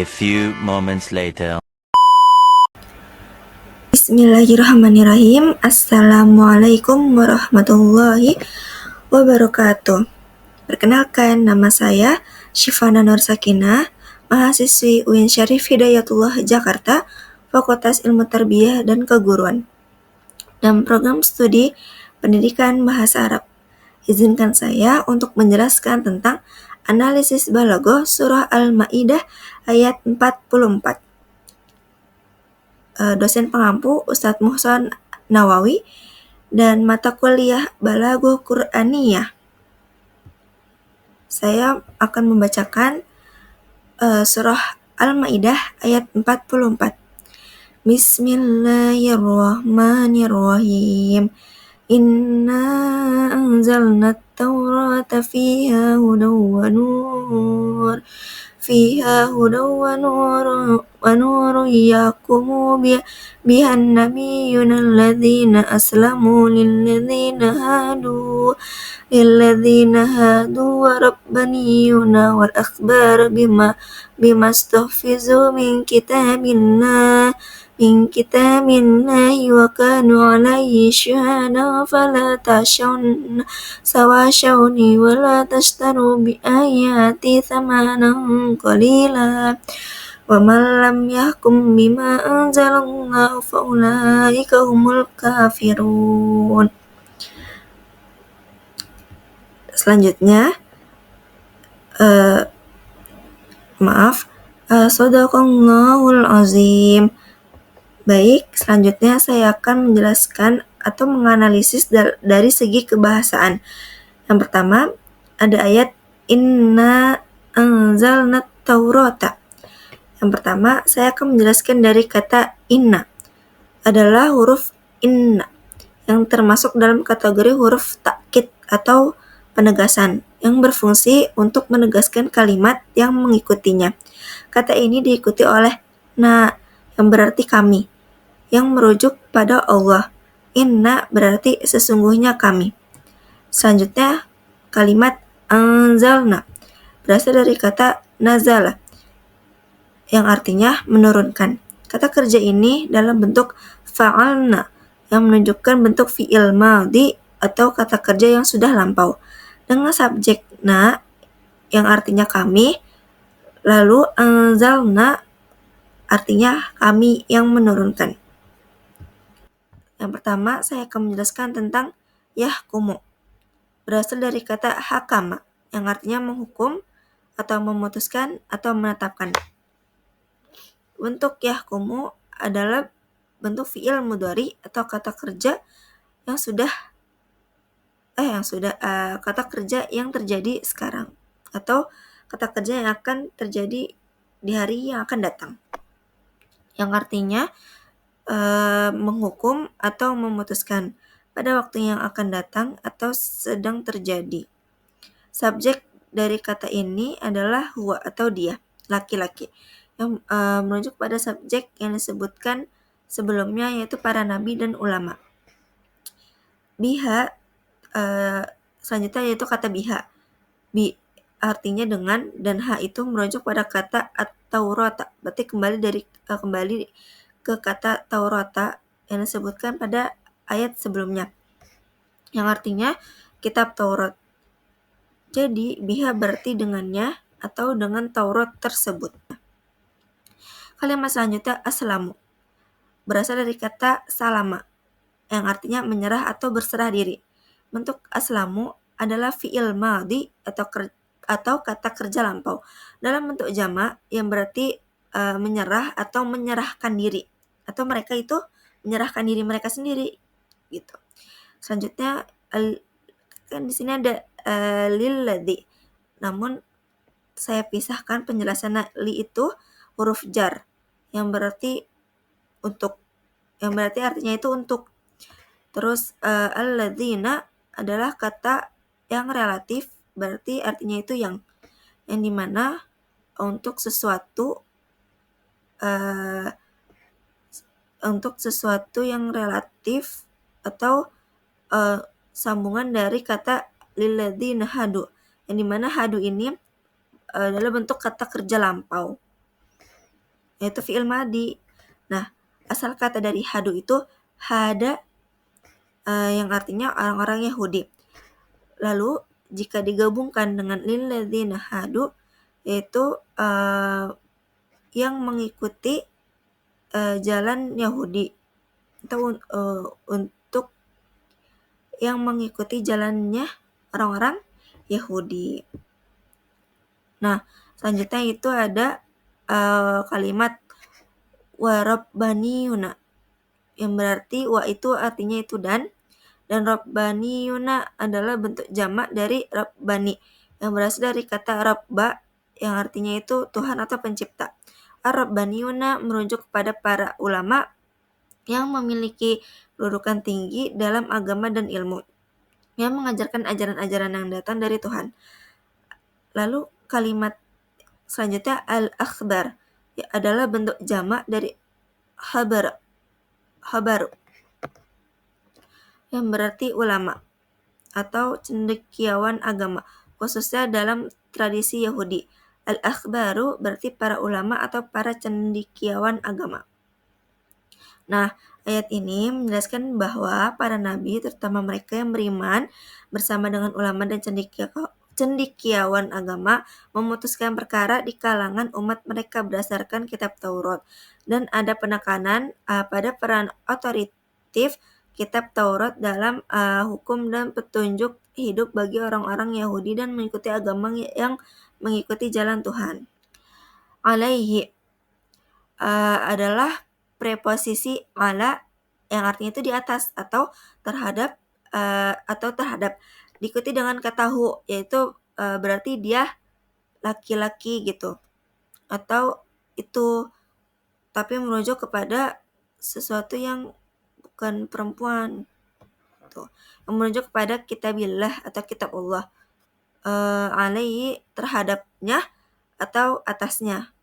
few moments later. Bismillahirrahmanirrahim. Assalamualaikum warahmatullahi wabarakatuh. Perkenalkan, nama saya Syifana Nur Sakinah, mahasiswi UIN Syarif Hidayatullah Jakarta, Fakultas Ilmu Tarbiyah dan Keguruan, dalam program studi Pendidikan Bahasa Arab. Izinkan saya untuk menjelaskan tentang analisis balaghah surah Al-Maidah ayat 44. Dosen pengampu Ustadz Muhsan Nawawi dan mata kuliah Balaghah Qur'aniyah. Saya akan membacakan surah Al-Maidah ayat 44. Bismillahirrahmanirrahim. Inna anzalna at-taurata fiha hudaw wa nur. فيها هدى ونور يحكم بها النبيون الذين أسلموا للذين هادوا وربانيون والأخبار بما استحفظوا من كتاب الله وكانوا عليه شهداء فلا تخشوني ولا تشتروا بآياتي ثمنا قليلا ومن لم يحكم بما أنزل الله فأولئك هم الكافرون. Selanjutnya, Shadaqallahul Azim. Baik, selanjutnya saya akan menjelaskan atau menganalisis dari segi kebahasaan. Yang pertama, ada ayat Inna anzalna taurata. Yang pertama, saya akan menjelaskan dari kata inna. Adalah huruf inna yang termasuk dalam kategori huruf takkid atau penegasan yang berfungsi untuk menegaskan kalimat yang mengikutinya. Kata ini diikuti oleh na yang berarti kami, yang merujuk pada Allah. Inna berarti sesungguhnya kami. Selanjutnya, kalimat anzalna berasal dari kata nazala yang artinya menurunkan. Kata kerja ini dalam bentuk fa'alna yang menunjukkan bentuk fi'il madhi atau kata kerja yang sudah lampau dengan subjek na yang artinya kami, lalu anzalna artinya kami yang menurunkan. Yang pertama, saya akan menjelaskan tentang yahkumu. Berasal dari kata hakama, yang artinya menghukum atau memutuskan atau menetapkan. Bentuk yahkumu adalah bentuk fi'il mudhari atau kata kerja kata kerja yang terjadi sekarang atau kata kerja yang akan terjadi di hari yang akan datang, yang artinya menghukum atau memutuskan pada waktu yang akan datang atau sedang terjadi. Subjek dari kata ini adalah huwa atau dia, laki-laki, yang merujuk pada subjek yang disebutkan sebelumnya, yaitu para nabi dan ulama. Biha selanjutnya yaitu kata biha. Bi artinya dengan, dan ha itu merujuk pada kata at-taurata. Berarti kembali ke kata taurata yang disebutkan pada ayat sebelumnya, yang artinya kitab Taurat. Jadi biha berarti dengannya atau dengan Taurat tersebut. Kalimat selanjutnya aslamu. Berasal dari kata salama yang artinya menyerah atau berserah diri. Bentuk aslamu adalah fi'il madhi atau kata kerja lampau dalam bentuk jamak yang berarti menyerah atau menyerahkan diri, atau mereka itu menyerahkan diri mereka sendiri gitu. Selanjutnya kan di sini ada lilladzi, namun saya pisahkan penjelasan li itu huruf jar yang berarti untuk, yang berarti artinya itu untuk. Terus alladzina adalah kata yang relatif, berarti artinya itu yang dimana untuk sesuatu yang relatif atau sambungan dari kata lilladzina hadu, yang dimana hadu ini adalah bentuk kata kerja lampau. yaitu fi'il madi. Nah, asal kata dari hadu itu hada, yang artinya orang-orang Yahudi. Lalu jika digabungkan dengan lilladzina hadu, yaitu yang mengikuti jalan Yahudi, atau untuk yang mengikuti jalannya orang-orang Yahudi. Nah, selanjutnya itu ada kalimat warabbaniyuna, yang berarti wa itu artinya itu dan rabbaniyuna adalah bentuk jamak dari rabbani yang berasal dari kata rabba yang artinya itu Tuhan atau pencipta. Ar-rabbaniyuna merujuk kepada para ulama yang memiliki kedudukan tinggi dalam agama dan ilmu, yang mengajarkan ajaran-ajaran yang datang dari Tuhan. Lalu kalimat selanjutnya al-akhbar, adalah bentuk jamak dari habar, yang berarti ulama atau cendekiawan agama, khususnya dalam tradisi Yahudi. Al-akhbaru berarti para ulama atau para cendekiawan agama. Nah, ayat ini menjelaskan bahwa para nabi, terutama mereka yang beriman bersama dengan ulama dan cendekiawan agama, memutuskan perkara di kalangan umat mereka berdasarkan kitab Taurat, dan ada penekanan pada peran otoritatif kitab Taurat dalam hukum dan petunjuk hidup bagi orang-orang Yahudi dan mengikuti agama yang mengikuti jalan Tuhan. Alaihi adalah preposisi ala yang artinya itu di atas atau terhadap, diikuti dengan kata hu, yaitu berarti dia laki-laki gitu, atau itu, tapi merujuk kepada sesuatu yang bukan perempuan tuh, yang merujuk kepada kitabillah atau kitab Allah, alaihi terhadapnya atau atasnya.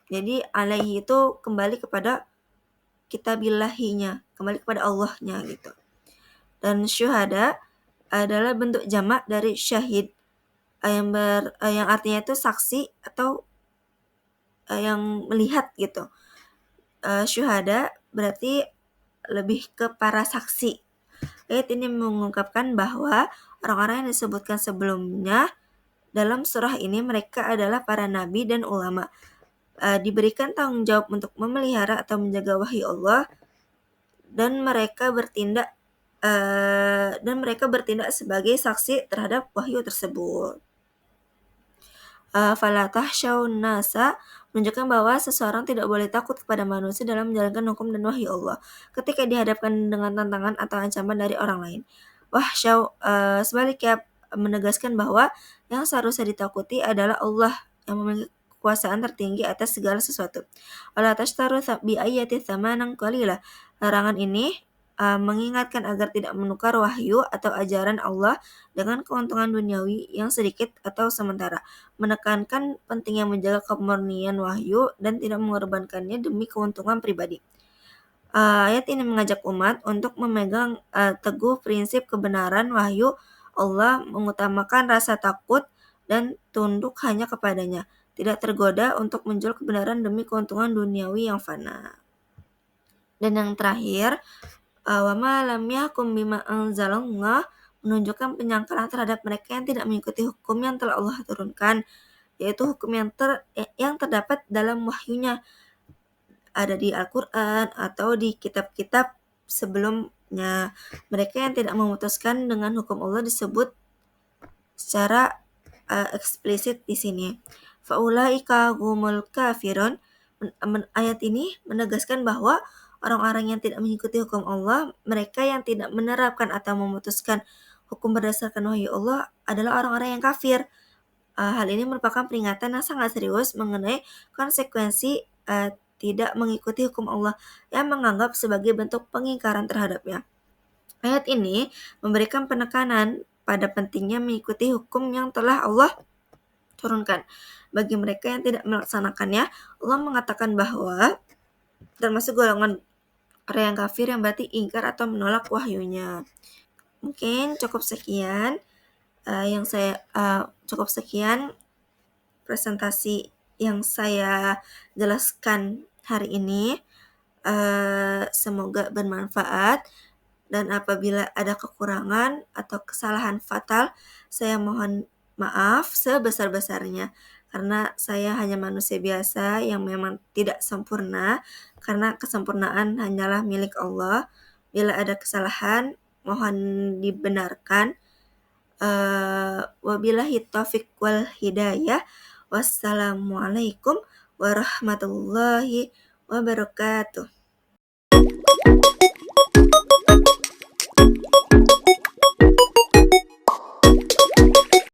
Jadi alaihi itu kembali kepada kitabillahinya, kembali kepada Allahnya gitu. Dan syuhada adalah bentuk jamak dari syahid, yang artinya itu saksi atau yang melihat gitu. Syuhada berarti lebih ke para saksi. Ayat ini mengungkapkan bahwa orang-orang yang disebutkan sebelumnya dalam surah ini mereka adalah para nabi dan ulama, diberikan tanggung jawab untuk memelihara atau menjaga wahyu Allah, dan mereka bertindak sebagai saksi terhadap wahyu tersebut. Fala tahsyaun nasa menunjukkan bahwa seseorang tidak boleh takut kepada manusia dalam menjalankan hukum dan wahyu Allah ketika dihadapkan dengan tantangan atau ancaman dari orang lain. Sebaliknya menegaskan bahwa yang seharusnya ditakuti adalah Allah yang memiliki kekuasaan tertinggi atas segala sesuatu. Wala tashtaru bi ayati tsamanan qalila. Larangan ini mengingatkan agar tidak menukar wahyu atau ajaran Allah dengan keuntungan duniawi yang sedikit atau sementara, menekankan pentingnya menjaga kemurnian wahyu dan tidak mengorbankannya demi keuntungan pribadi. Ayat ini mengajak umat untuk memegang teguh prinsip kebenaran wahyu Allah, mengutamakan rasa takut dan tunduk hanya kepadanya, tidak tergoda untuk menjual kebenaran demi keuntungan duniawi yang fana. Dan yang terakhir, wa ma lam yahkum bima anzalallah menunjukkan penyangkalan terhadap mereka yang tidak mengikuti hukum yang telah Allah turunkan, yaitu hukum yang terdapat dalam wahyunya, ada di Al-Quran atau di kitab-kitab sebelumnya. Mereka yang tidak memutuskan dengan hukum Allah disebut secara eksplisit di sini. Faulaika humul kafirun. Ayat ini menegaskan bahwa orang-orang yang tidak mengikuti hukum Allah, mereka yang tidak menerapkan atau memutuskan hukum berdasarkan wahyu Allah adalah orang-orang yang kafir. Hal ini merupakan peringatan yang sangat serius mengenai konsekuensi tidak mengikuti hukum Allah yang menganggap sebagai bentuk pengingkaran terhadapnya. Ayat ini memberikan penekanan pada pentingnya mengikuti hukum yang telah Allah turunkan. Bagi mereka yang tidak melaksanakannya, Allah mengatakan bahwa termasuk golongan orang yang kafir yang berarti ingkar atau menolak wahyunya. Mungkin cukup sekian presentasi yang saya jelaskan hari ini. Semoga bermanfaat, dan apabila ada kekurangan atau kesalahan fatal, saya mohon maaf sebesar-besarnya, karena saya hanya manusia biasa yang memang tidak sempurna, karena kesempurnaan hanyalah milik Allah. Bila ada kesalahan, mohon dibenarkan. Wabillahi taufik wal hidayah. Wassalamualaikum warahmatullahi wabarakatuh.